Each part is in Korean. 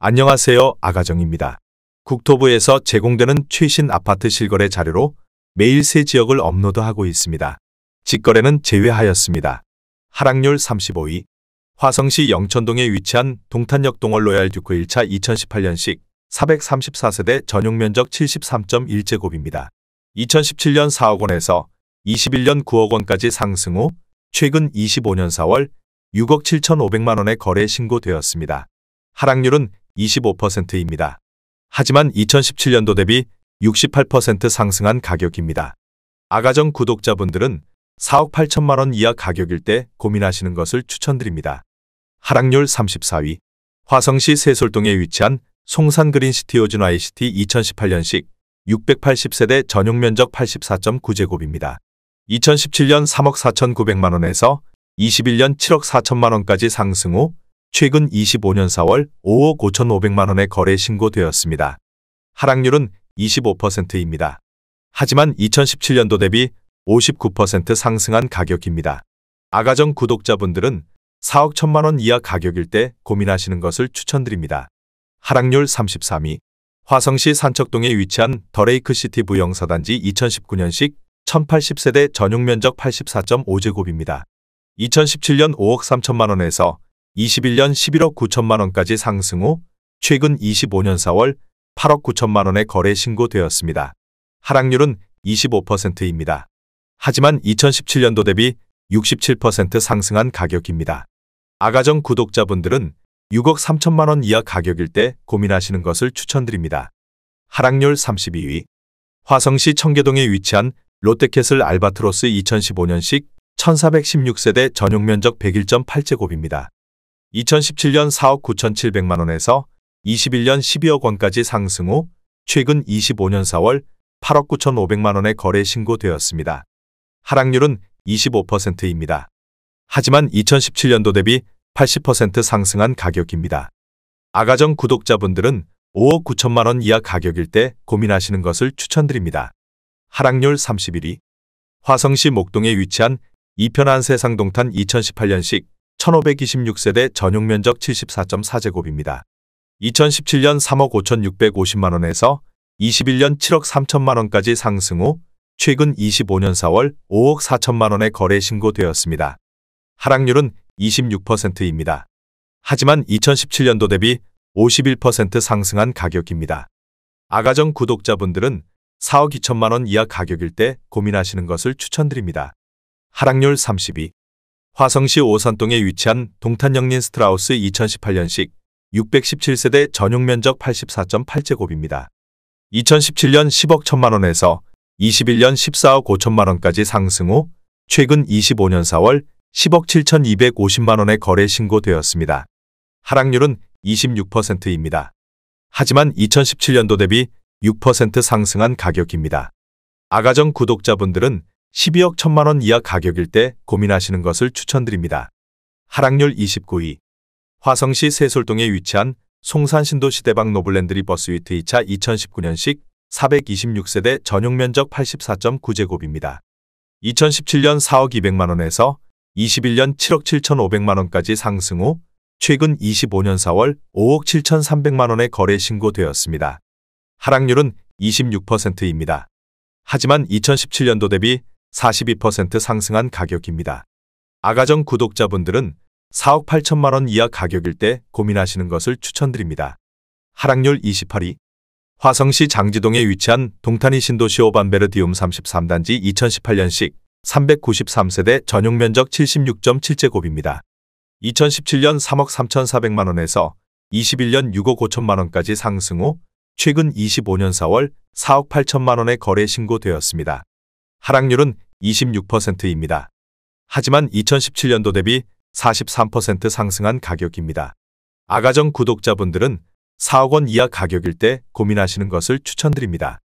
안녕하세요. 아가정입니다. 국토부에서 제공되는 최신 아파트 실거래 자료로 매일 새 지역을 업로드하고 있습니다. 직거래는 제외하였습니다. 하락률 35위. 화성시 영천동에 위치한 동탄역 동월 로얄 듀크 1차 2018년식 434세대 전용면적 73.1제곱입니다. 2017년 4억 원에서 21년 9억 원까지 상승 후 최근 25년 4월 6억 7,500만 원에 거래 신고되었습니다. 하락률은 25%입니다. 하지만 2017년도 대비 68% 상승한 가격입니다. 아가정 구독자분들은 4억 8천만 원 이하 가격일 때 고민하시는 것을 추천드립니다. 하락률 34위. 화성시 세솔동에 위치한 송산 그린시티 오준 ICT 2018년식 680세대 전용면적 84.9제곱입니다. 2017년 3억 4,900만 원에서 21년 7억 4천만 원까지 상승 후 최근 25년 4월 5억 5,500만 원에 거래 신고되었습니다. 하락률은 25%입니다. 하지만 2017년도 대비 59% 상승한 가격입니다. 아가정 구독자분들은 4억 1천만 원 이하 가격일 때 고민하시는 것을 추천드립니다. 하락률 33위. 화성시 산척동에 위치한 더레이크시티 부영사단지 2019년식 1080세대 전용면적 84.5제곱입니다. 2017년 5억 3천만 원에서 21년 11억 9천만 원까지 상승 후 최근 25년 4월 8억 9천만 원에 거래 신고되었습니다. 하락률은 25%입니다. 하지만 2017년도 대비 67% 상승한 가격입니다. 아가정 구독자분들은 6억 3천만 원 이하 가격일 때 고민하시는 것을 추천드립니다. 하락률 32위. 화성시 청계동에 위치한 롯데캐슬 알바트로스 2015년식 1416세대 전용면적 101.8제곱입니다. 2017년 4억 9,700만 원에서 21년 12억 원까지 상승 후 최근 25년 4월 8억 9,500만 원에 거래 신고되었습니다. 하락률은 25%입니다. 하지만 2017년도 대비 80% 상승한 가격입니다. 아가정 구독자분들은 5억 9천만 원 이하 가격일 때 고민하시는 것을 추천드립니다. 하락률 31위. 화성시 목동에 위치한 이편한 세상동탄 2018년식 1526세대 전용면적 74.4제곱입니다. 2017년 3억 5,650만 원에서 21년 7억 3천만 원까지 상승 후 최근 25년 4월 5억 4천만 원에 거래 신고되었습니다. 하락률은 26%입니다. 하지만 2017년도 대비 51% 상승한 가격입니다. 아가정 구독자분들은 4억 2천만 원 이하 가격일 때 고민하시는 것을 추천드립니다. 하락률 32. 화성시 오산동에 위치한 동탄영린 스트라우스 2018년식 617세대 전용면적 84.8제곱입니다. 2017년 10억 1천만 원에서 21년 14억 5천만 원까지 상승 후 최근 25년 4월 10억 7,250만 원에 거래 신고되었습니다. 하락률은 26%입니다. 하지만 2017년도 대비 6% 상승한 가격입니다. 아가정 구독자분들은 12억 1천만 원 이하 가격일 때 고민하시는 것을 추천드립니다. 하락률 29위. 화성시 세솔동에 위치한 송산신도시대박 노블랜드리 버스위트 2차 2019년식 426세대 전용면적 84.9제곱입니다. 2017년 4억 200만 원에서 21년 7억 7,500만 원까지 상승 후 최근 25년 4월 5억 7,300만 원에 거래 신고되었습니다. 하락률은 26%입니다. 하지만 2017년도 대비 42% 상승한 가격입니다. 아가정 구독자분들은 4억 8천만 원 이하 가격일 때 고민하시는 것을 추천드립니다. 하락률 28위. 화성시 장지동에 위치한 동탄이 신도시 오반베르디움 33단지 2018년식 393세대 전용면적 76.7제곱입니다. 2017년 3억 3,400만 원에서 21년 6억 5천만 원까지 상승 후 최근 25년 4월 4억 8천만 원에 거래 신고되었습니다. 하락률은 26%입니다. 하지만 2017년도 대비 43% 상승한 가격입니다. 아가정 구독자분들은 4억 원 이하 가격일 때 고민하시는 것을 추천드립니다.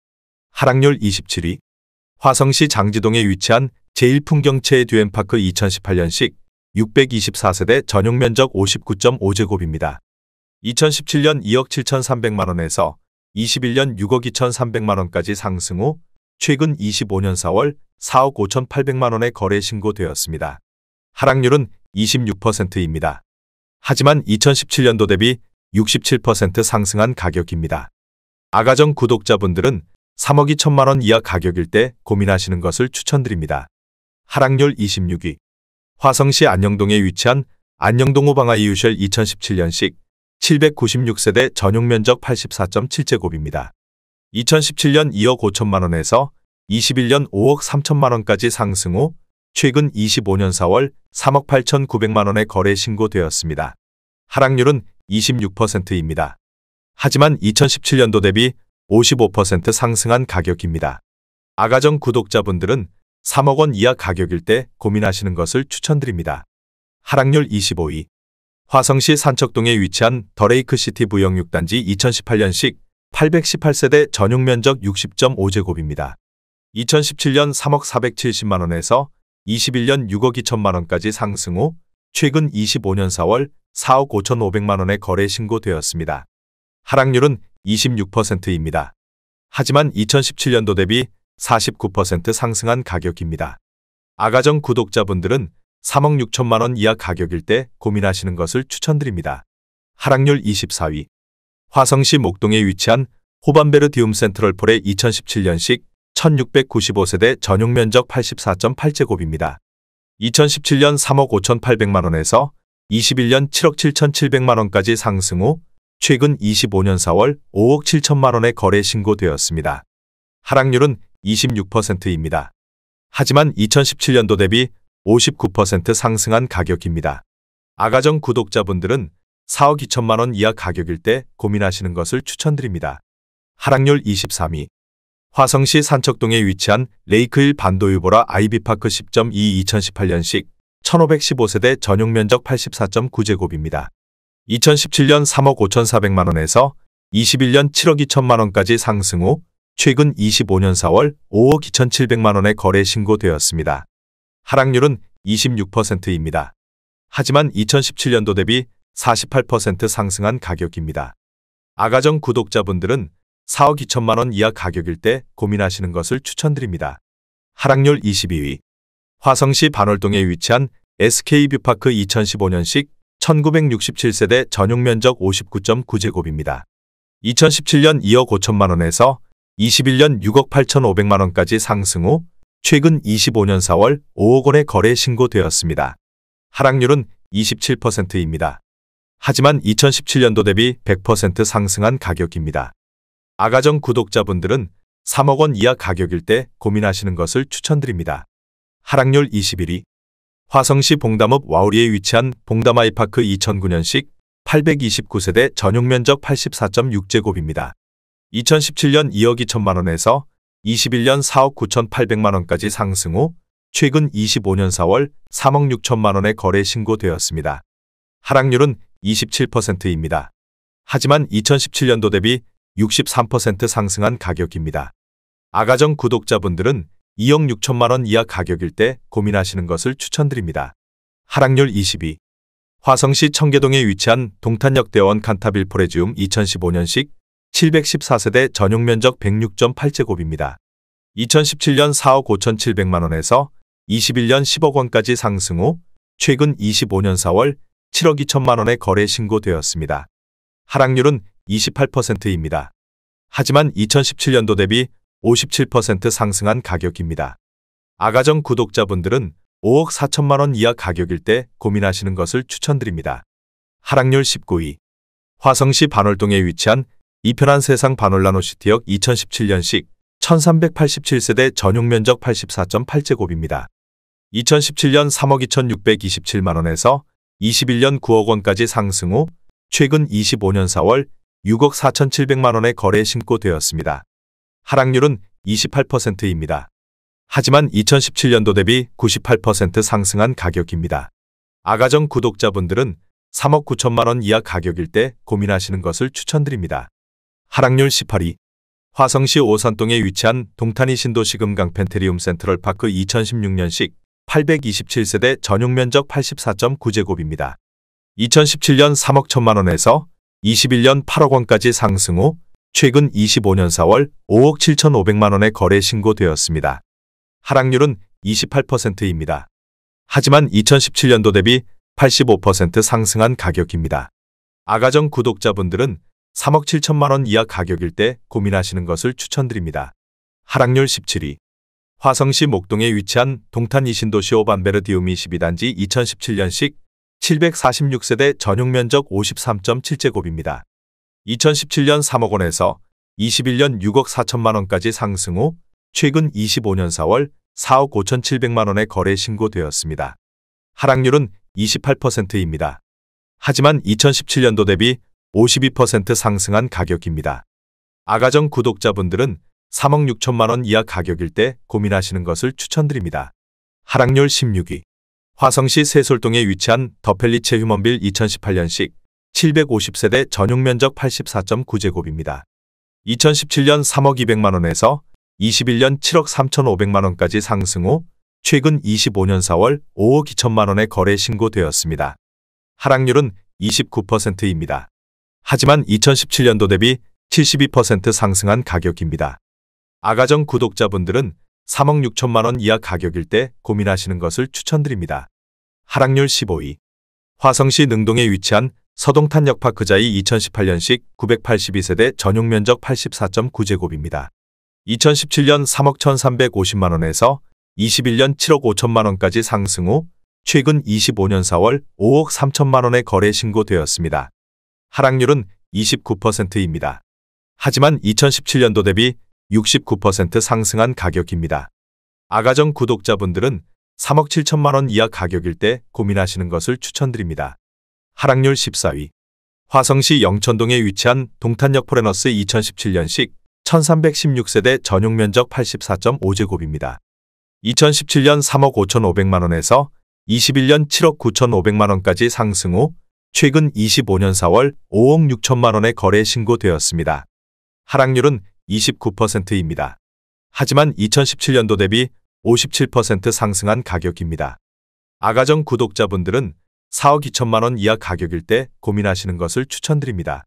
하락률 27위. 화성시 장지동에 위치한 제1풍경채 듀엔파크 2018년식 624세대 전용면적 59.5제곱입니다. 2017년 2억 7,300만 원에서 21년 6억 2,300만 원까지 상승 후 최근 25년 4월 4억 5,800만 원에 거래 신고되었습니다. 하락률은 26%입니다. 하지만 2017년도 대비 67% 상승한 가격입니다. 아가정 구독자분들은 3억 2천만 원 이하 가격일 때 고민하시는 것을 추천드립니다. 하락률 26위. 화성시 안녕동에 위치한 안녕동 오방아 이유셜 2017년식 796세대 전용 면적 84.7제곱입니다. 2017년 2억 5천만 원에서 21년 5억 3천만 원까지 상승 후 최근 25년 4월 3억 8천9백만 원에 거래 신고되었습니다. 하락률은 26%입니다. 하지만 2017년도 대비 55% 상승한 가격입니다. 아가정 구독자분들은 3억 원 이하 가격일 때 고민하시는 것을 추천드립니다. 하락률 25위. 화성시 산척동에 위치한 더레이크시티 부영 6단지 2018년식 818세대 전용 면적 60.5제곱입니다. 2017년 3억 470만 원에서 21년 6억 2천만 원까지 상승 후 최근 25년 4월 4억 5천5백만 원에 거래 신고되었습니다. 하락률은 26%입니다. 하지만 2017년도 대비 49% 상승한 가격입니다. 아가정 구독자분들은 3억 6천만 원 이하 가격일 때 고민하시는 것을 추천드립니다. 하락률 24위. 화성시 목동에 위치한 호반베르디움 센트럴폴의 2017년식 1695세대 전용 면적 84.8제곱입니다. 2017년 3억 5천8백만 원에서 21년 7억 7천7백만 원까지 상승 후 최근 25년 4월 5억 7천만 원에 거래 신고되었습니다. 하락률은 26%입니다. 하지만 2017년도 대비 59% 상승한 가격입니다. 아가정 구독자분들은 4억 2천만 원 이하 가격일 때 고민하시는 것을 추천드립니다. 하락률 23위. 화성시 산척동에 위치한 레이크힐 반도유보라 아이비파크 10.2 2018년식 1515세대 전용 면적 84.9제곱입니다. 2017년 3억 5천4백만 원에서 21년 7억 2천만 원까지 상승 후 최근 25년 4월 5억 2천7백만 원에 거래 신고되었습니다. 하락률은 26%입니다. 하지만 2017년도 대비 48% 상승한 가격입니다. 아가정 구독자분들은 4억 2천만 원 이하 가격일 때 고민하시는 것을 추천드립니다. 하락률 22위. 화성시 반월동에 위치한 SK뷰파크 2015년식 1967세대 전용 면적 59.9제곱입니다. 2017년 2억 5천만 원에서 21년 6억 8천5백만 원까지 상승 후 최근 25년 4월 5억 원에 거래 신고되었습니다. 하락률은 27%입니다. 하지만 2017년도 대비 100% 상승한 가격입니다. 아가정 구독자분들은 3억 원 이하 가격일 때 고민하시는 것을 추천드립니다. 하락률 21위. 화성시 봉담읍 와우리에 위치한 봉담아이파크 2009년식 829세대 전용 면적 84.6제곱입니다. 2017년 2억 2천만 원에서 21년 4억 9천8백만 원까지 상승 후 최근 25년 4월 3억 6천만 원에 거래 신고되었습니다. 하락률은 27%입니다. 하지만 2017년도 대비 63% 상승한 가격입니다. 아가정 구독자분들은 2억 6천만 원 이하 가격일 때 고민하시는 것을 추천드립니다. 하락률 22. 화성시 청계동에 위치한 동탄역대원 칸타빌포레지움 2015년식 714세대 전용 면적 106.8제곱입니다. 2017년 4억 5천7백만 원에서 21년 10억 원까지 상승 후 최근 25년 4월 7억 2천만 원에 거래 신고되었습니다. 하락률은 28%입니다. 하지만 2017년도 대비 57% 상승한 가격입니다. 아가정 구독자분들은 5억 4천만 원 이하 가격일 때 고민하시는 것을 추천드립니다. 하락률 19위. 화성시 반월동에 위치한 이편한 세상 반월나노시티역 2017년식 1387세대 전용 면적 84.8제곱입니다. 2017년 3억 2,627만 원에서 21년 9억 원까지 상승 후 최근 25년 4월 6억 4천7백만 원에 거래 신고되었습니다. 하락률은 28%입니다. 하지만 2017년도 대비 98% 상승한 가격입니다. 아가정 구독자분들은 3억 9천만 원 이하 가격일 때 고민하시는 것을 추천드립니다. 하락률 18위. 화성시 오산동에 위치한 동탄이 신도시 금강 펜테리움 센트럴파크 2016년식 827세대 전용 면적 84.9제곱입니다. 2017년 3억 1천만 원에서 21년 8억 원까지 상승 후 최근 25년 4월 5억 7천5백만 원에 거래 신고되었습니다. 하락률은 28%입니다. 하지만 2017년도 대비 85% 상승한 가격입니다. 아가정 구독자분들은 3억 7천만 원 이하 가격일 때 고민하시는 것을 추천드립니다. 하락률 17위. 화성시 목동에 위치한 동탄 이신도시 오반베르디움 22단지 2017년식 746세대 전용 면적 53.7제곱입니다. 2017년 3억 원에서 21년 6억 4천만 원까지 상승 후 최근 25년 4월 4억 5,700만 원에 거래 신고되었습니다. 하락률은 28%입니다. 하지만 2017년도 대비 52% 상승한 가격입니다. 아가정 구독자분들은 3억 6천만 원 이하 가격일 때 고민하시는 것을 추천드립니다. 하락률 16위. 화성시 세솔동에 위치한 더펠리체 휴먼빌 2018년식 750세대 전용 면적 84.9제곱입니다. 2017년 3억 200만 원에서 21년 7억 3,500만 원까지 상승 후 최근 25년 4월 5억 2천만 원에 거래 신고되었습니다. 하락률은 29%입니다. 하지만 2017년도 대비 72% 상승한 가격입니다. 아가정 구독자분들은 3억 6천만 원 이하 가격일 때 고민하시는 것을 추천드립니다. 하락률 15위. 화성시 능동에 위치한 서동탄 역파크자이 2018년식 982세대 전용 면적 84.9제곱입니다. 2017년 3억 1,350만 원에서 21년 7억 5천만 원까지 상승 후 최근 25년 4월 5억 3천만 원에 거래 신고되었습니다. 하락률은 29%입니다. 하지만 2017년도 대비 69% 상승한 가격입니다. 아가정 구독자분들은 3억 7천만 원 이하 가격일 때 고민하시는 것을 추천드립니다. 하락률 14위. 화성시 영천동에 위치한 동탄역 포레너스 2017년식 1316세대 전용 면적 84.5제곱입니다. 2017년 3억 5,500만 원에서 21년 7억 9,500만 원까지 상승 후 최근 25년 4월 5억 6천만 원에 거래 신고되었습니다. 하락률은 29%입니다. 하지만 2017년도 대비 57% 상승한 가격입니다. 아가정 구독자분들은 4억 2천만 원 이하 가격일 때 고민하시는 것을 추천드립니다.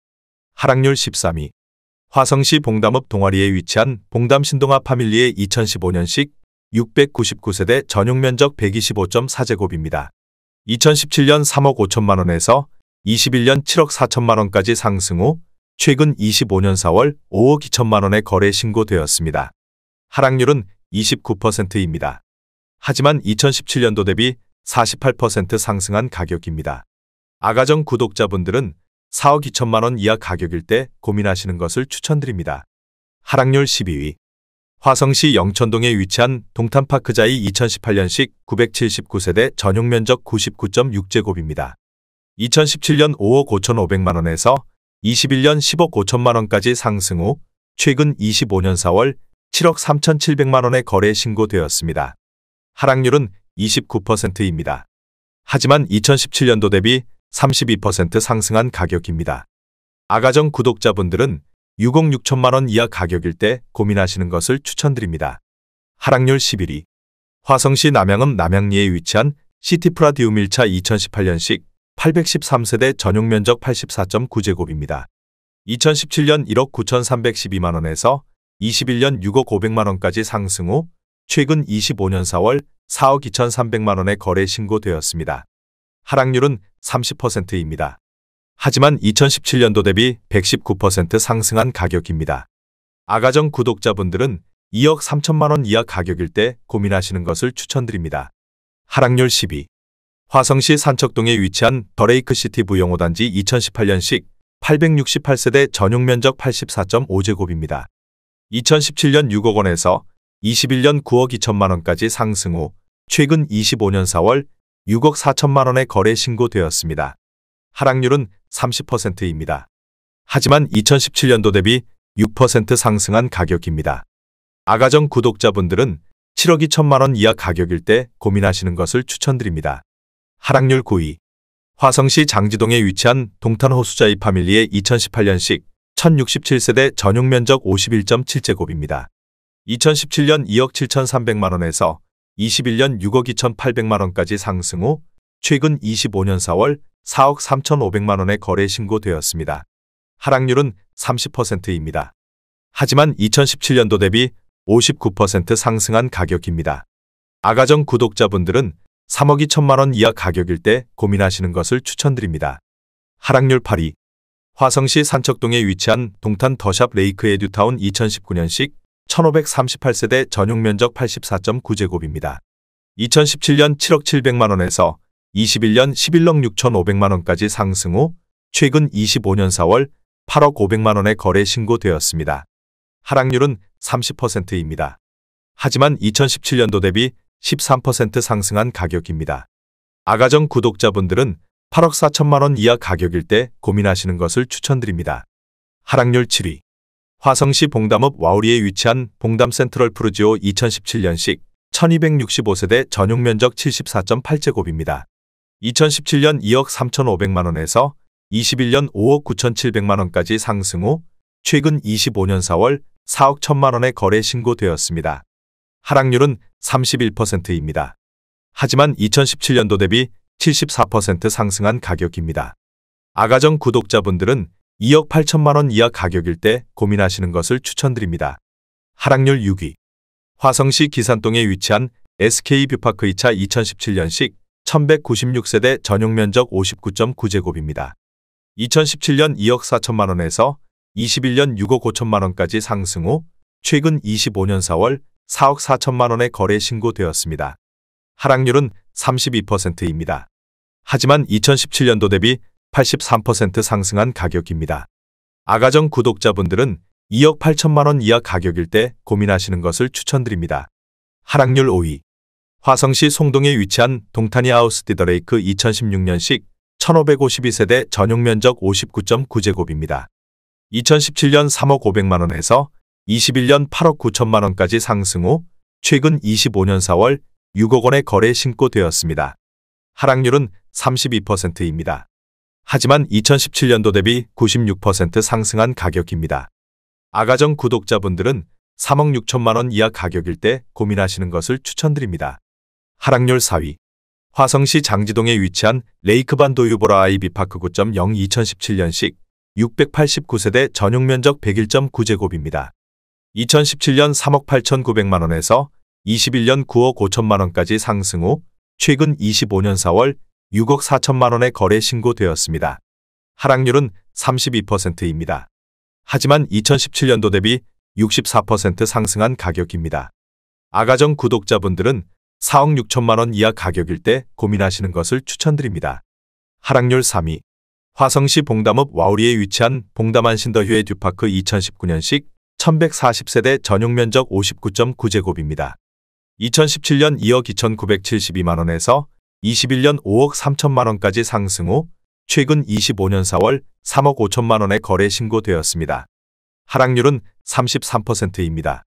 하락률 13위. 화성시 봉담읍 동아리에 위치한 봉담 신동아 파밀리의 2015년식 699세대 전용 면적 125.4제곱입니다. 2017년 3억 5천만 원에서 21년 7억 4천만 원까지 상승 후 최근 25년 4월 5억 2천만 원에 거래 신고되었습니다. 하락률은 29%입니다. 하지만 2017년도 대비 48% 상승한 가격입니다. 아가정 구독자분들은 4억 2천만 원 이하 가격일 때 고민하시는 것을 추천드립니다. 하락률 12위. 화성시 영천동에 위치한 동탄파크자이 2018년식 979세대 전용 면적 99.6제곱입니다. 2017년 5억 5,500만 원에서 21년 10억 5천만 원까지 상승 후 최근 25년 4월 7억 3,700만 원에 거래 신고되었습니다. 하락률은 29%입니다. 하지만 2017년도 대비 32% 상승한 가격입니다. 아가정 구독자분들은 6억 6천만 원 이하 가격일 때 고민하시는 것을 추천드립니다. 하락률 11위. 화성시 남양읍 남양리에 위치한 시티프라디움 1차 2018년식 813세대 전용 면적 84.9제곱입니다. 2017년 1억 9,312만 원에서 21년 6억 500만 원까지 상승 후 최근 25년 4월 4억 2,300만 원에 거래 신고되었습니다. 하락률은 30%입니다. 하지만 2017년도 대비 119% 상승한 가격입니다. 아가정 구독자분들은 2억 3천만 원 이하 가격일 때 고민하시는 것을 추천드립니다. 하락률 10위. 화성시 산척동에 위치한 더레이크시티 부영호단지 2018년식 868세대 전용 면적 84.5제곱입니다. 2017년 6억 원에서 21년 9억 2천만 원까지 상승 후 최근 25년 4월 6억 4천만 원에 거래 신고되었습니다. 하락률은 30%입니다. 하지만 2017년도 대비 6% 상승한 가격입니다. 아가정 구독자분들은 7억 2천만 원 이하 가격일 때 고민하시는 것을 추천드립니다. 하락률 9위. 화성시 장지동에 위치한 동탄 호수자이 파밀리의 2018년식 1067세대 전용 면적 51.7제곱입니다. 2017년 2억 7,300만 원에서 21년 6억 2,800만 원까지 상승 후 최근 25년 4월 4억 3,500만 원에 거래 신고되었습니다. 하락률은 30%입니다. 하지만 2017년도 대비 59% 상승한 가격입니다. 아가정 구독자분들은 3억 2천만 원 이하 가격일 때 고민하시는 것을 추천드립니다. 하락률 8위. 화성시 산척동에 위치한 동탄 더샵 레이크 에듀타운 2019년식 1538세대 전용 면적 84.9제곱입니다. 2017년 7억 700만원에서 21년 11억 6,500만원까지 상승 후 최근 25년 4월 8억 500만원에 거래 신고되었습니다. 하락률은 30%입니다. 하지만 2017년도 대비 13% 상승한 가격입니다. 아가정 구독자분들은 8억 4천만원 이하 가격일 때 고민하시는 것을 추천드립니다. 하락률 7위. 화성시 봉담읍 와우리에 위치한 봉담 센트럴 푸르지오 2017년식 1265세대 전용 면적 74.8제곱입니다. 2017년 2억 3,500만원에서 21년 5억 9,700만원까지 상승 후 최근 25년 4월 4억 1천만원에 거래 신고되었습니다. 하락률은 31%입니다. 하지만 2017년도 대비 74% 상승한 가격입니다. 아가정 구독자분들은 2억 8천만원 이하 가격일 때 고민하시는 것을 추천드립니다. 하락률 6위. 화성시 기산동에 위치한 SK뷰파크 2차 2017년식 1196세대 전용 면적 59.9제곱입니다. 2017년 2억 4천만원에서 21년 6억 5천만원까지 상승 후 최근 25년 4월 4억 4천만원에 거래 신고되었습니다. 하락률은 32%입니다. 하지만 2017년도 대비 83% 상승한 가격입니다. 아가정 구독자분들은 2억 8천만원 이하 가격일 때 고민하시는 것을 추천드립니다. 하락률 5위. 화성시 송동에 위치한 동탄이 하우스 디더레이크 2016년식 1552세대 전용 면적 59.9제곱입니다. 2017년 3억 500만원에서 21년 8억 9천만원까지 상승 후 최근 25년 4월 6억 원에 거래 신고되었습니다. 하락률은 32%입니다. 하지만 2017년도 대비 96% 상승한 가격입니다. 아가정 구독자분들은 3억 6천만원 이하 가격일 때 고민하시는 것을 추천드립니다. 하락률 4위. 화성시 장지동에 위치한 레이크반 도유보라 아이비파크 9.0 2017년식 689세대 전용 면적 101.9제곱입니다. 2017년 3억 8,900만원에서 21년 9억 5천만원까지 상승 후 최근 25년 4월 6억 4천만원에 거래 신고되었습니다. 하락률은 32%입니다. 하지만 2017년도 대비 64% 상승한 가격입니다. 아가정 구독자분들은 4억 6천만원 이하 가격일 때 고민하시는 것을 추천드립니다. 하락률 3위. 화성시 봉담읍 와우리에 위치한 봉담 안신더휴의 듀파크 2019년식 1140세대 전용 면적 59.9제곱입니다. 2017년 2억 2,972만원에서 21년 5억 3천만원까지 상승 후 최근 25년 4월 3억 5천만원에 거래 신고되었습니다. 하락률은 33%입니다.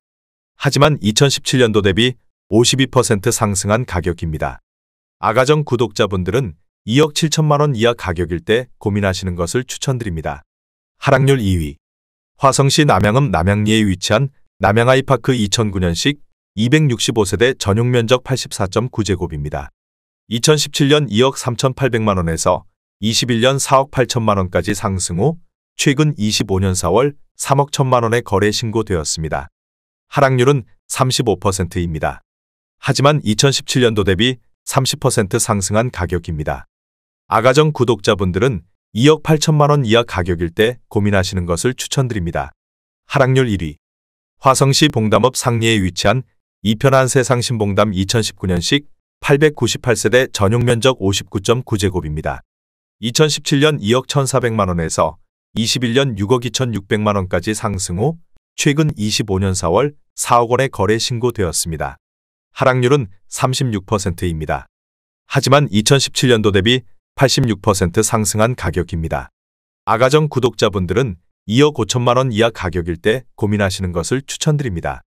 하지만 2017년도 대비 52% 상승한 가격입니다. 아가정 구독자분들은 2억 7천만원 이하 가격일 때 고민하시는 것을 추천드립니다. 하락률 2위. 화성시 남양읍 남양리에 위치한 남양아이파크 2009년식 265세대 전용 면적 84.9제곱입니다. 2017년 2억 3,800만원에서 21년 4억 8천만원까지 상승 후 최근 25년 4월 3억 1천만원에 거래 신고되었습니다. 하락률은 35%입니다. 하지만 2017년도 대비 30% 상승한 가격입니다. 아가정 구독자분들은 2억 8천만원 이하 가격일 때 고민하시는 것을 추천드립니다. 하락률 1위. 화성시 봉담읍 상리에 위치한 이편한 세상 신봉담 2019년식 898세대 전용 면적 59.9제곱입니다. 2017년 2억 1,400만원에서 21년 6억 2,600만원까지 상승 후 최근 25년 4월 4억 원에 거래 신고되었습니다. 하락률은 36%입니다. 하지만 2017년도 대비 86% 상승한 가격입니다. 아가정 구독자분들은 2억 5천만원 이하 가격일 때 고민하시는 것을 추천드립니다.